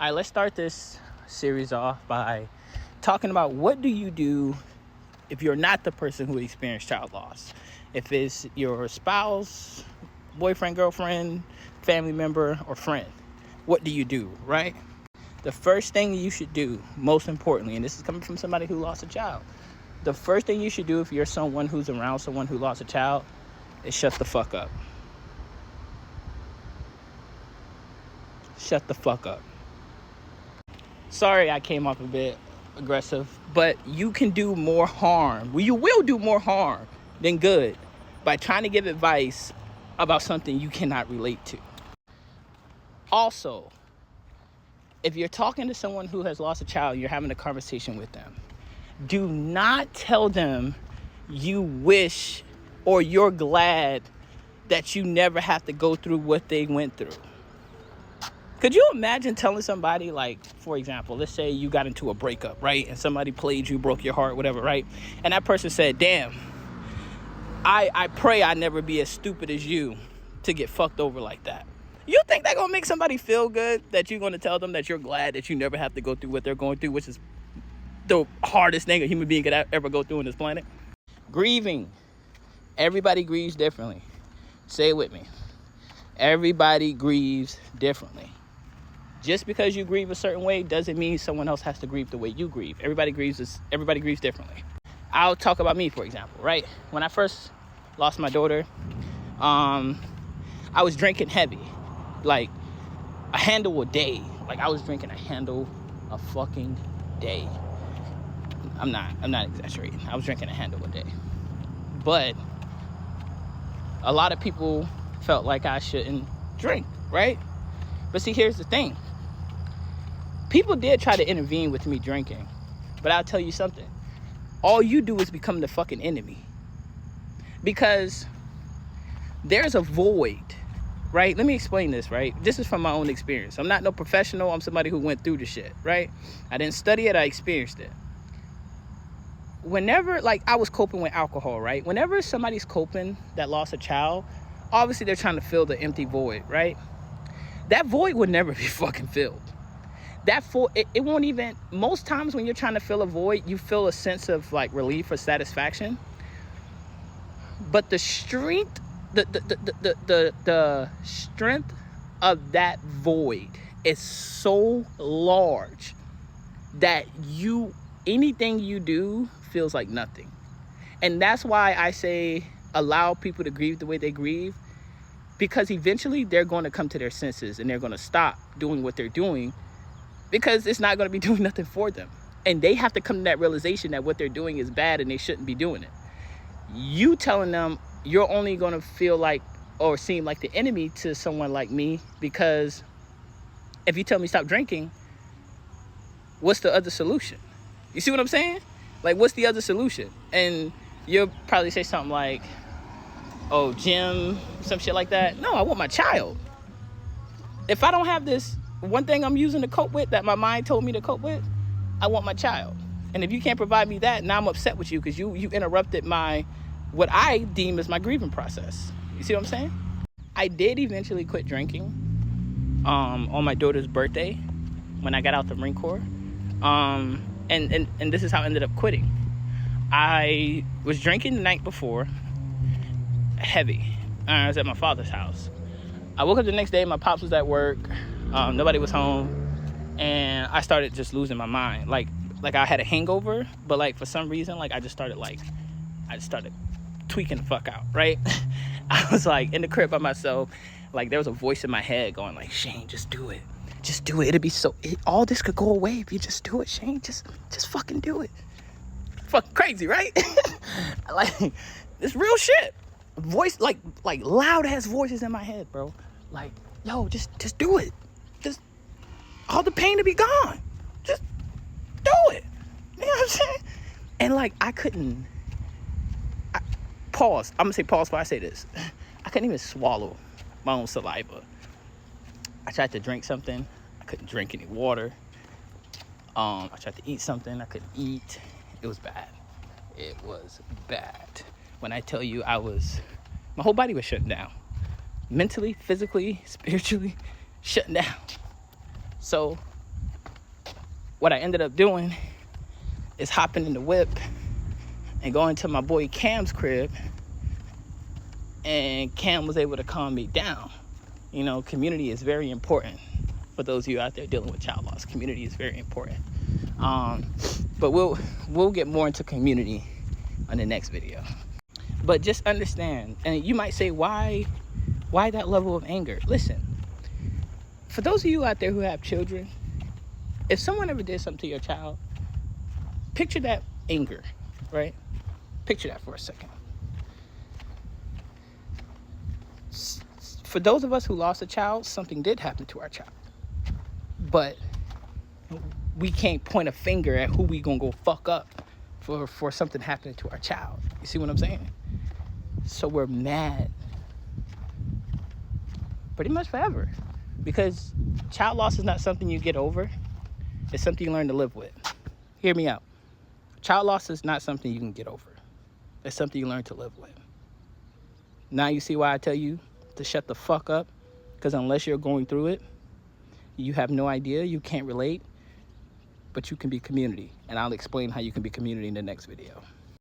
All right, let's start this series off by talking about what do you do if you're not the person who experienced child loss. If it's your spouse, boyfriend, girlfriend, family member, or friend, what do you do, right? The first thing you should do, most importantly, and this is coming from somebody who lost a child, the first thing you should do if you're someone who's around someone who lost a child is shut the fuck up. Shut the fuck up. Sorry I came off a bit aggressive, but you can do more harm. Well, you will do more harm than good by trying to give advice about something you cannot relate to. Also, if you're talking to someone who has lost a child, you're having a conversation with them, do not tell them you wish or you're glad that you never have to go through what they went through. Could you imagine telling somebody, like, for example, let's say you got into a breakup, right? And somebody played you, broke your heart, whatever, right? And that person said, damn, I pray I never be as stupid as you to get fucked over like that. You think that gonna make somebody feel good that you're gonna tell them that you're glad that you never have to go through what they're going through, which is the hardest thing a human being could ever go through on this planet? Grieving. Everybody grieves differently. Say it with me. Everybody grieves differently. Just because you grieve a certain way doesn't mean someone else has to grieve the way you grieve. Everybody grieves differently. I'll talk about me, for example, right? When I first lost my daughter, I was drinking heavy, like a handle a day. Like I was drinking a handle a fucking day. I'm not exaggerating. I was drinking a handle a day. But a lot of people felt like I shouldn't drink, right? But see, here's the thing. People did try to intervene with me drinking, but I'll tell you something. All you do is become the fucking enemy. Because there's a void, right? Let me explain this, right? This is from my own experience. I'm not no professional. I'm somebody who went through the shit, right? I didn't study it. I experienced it. Whenever, like, I was coping with alcohol, right? Whenever somebody's coping that lost a child, obviously they're trying to fill the empty void, right? That void would never be fucking filled. It won't even, most times when you're trying to fill a void, you feel a sense of like relief or satisfaction. But the strength, the strength of that void is so large that anything you do feels like nothing. And that's why I say allow people to grieve the way they grieve, because eventually they're going to come to their senses and they're going to stop doing what they're doing because it's not going to be doing nothing for them. And they have to come to that realization that what they're doing is bad and they shouldn't be doing it. You telling them you're only going to feel like or seem like the enemy to someone like me, because if you tell me stop drinking, what's the other solution? You see what I'm saying? Like, what's the other solution? And you'll probably say something like, oh, gym, some shit like that. No, I want my child. If I don't have this one thing I'm using to cope with that my mind told me to cope with, I want my child. And if you can't provide me that, now I'm upset with you because you interrupted what I deem as my grieving process. You see what I'm saying? I did eventually quit drinking on my daughter's birthday when I got out the Marine Corps. And this is how I ended up quitting. I was drinking the night before, heavy. I was at my father's house. I woke up the next day, my pops was at work, nobody was home, and I started just losing my mind. Like I had a hangover, but like for some reason, like I just started tweaking the fuck out, right? I was like in the crib by myself, like there was a voice in my head going like, Shane, just do it. Just do it. It'll be all this could go away if you just do it, Shane. Just fucking do it. Fucking crazy, right? Like, it's real shit. Voice, like loud ass voices in my head, bro. Like, yo, just do it. Just all the pain to be gone. Just do it. You know what I'm saying? And like, pause. I'm gonna say pause before I say this. I couldn't even swallow my own saliva. I tried to drink something. I couldn't drink any water. I tried to eat something. I couldn't eat. It was bad. It was bad. When I tell you my whole body was shutting down. Mentally, physically, spiritually, shutting down. So what I ended up doing is hopping in the whip and going to my boy Cam's crib, and Cam was able to calm me down. You know, community is very important. For those of you out there dealing with child loss, community is very important. But we'll get more into community on the next video. But just understand, and you might say, why that level of anger? Listen, for those of you out there who have children, if someone ever did something to your child, picture that anger, right? Picture that for a second. For those of us who lost a child, something did happen to our child. But we can't point a finger at who we gonna go fuck up for something happening to our child. You see what I'm saying? So we're mad pretty much forever, because child loss is not something you get over. It's something you learn to live with. Hear me out. Child loss is not something you can get over. It's something you learn to live with. Now you see why I tell you to shut the fuck up, because unless you're going through it, you have no idea, you can't relate, but you can be community. And I'll explain how you can be community in the next video.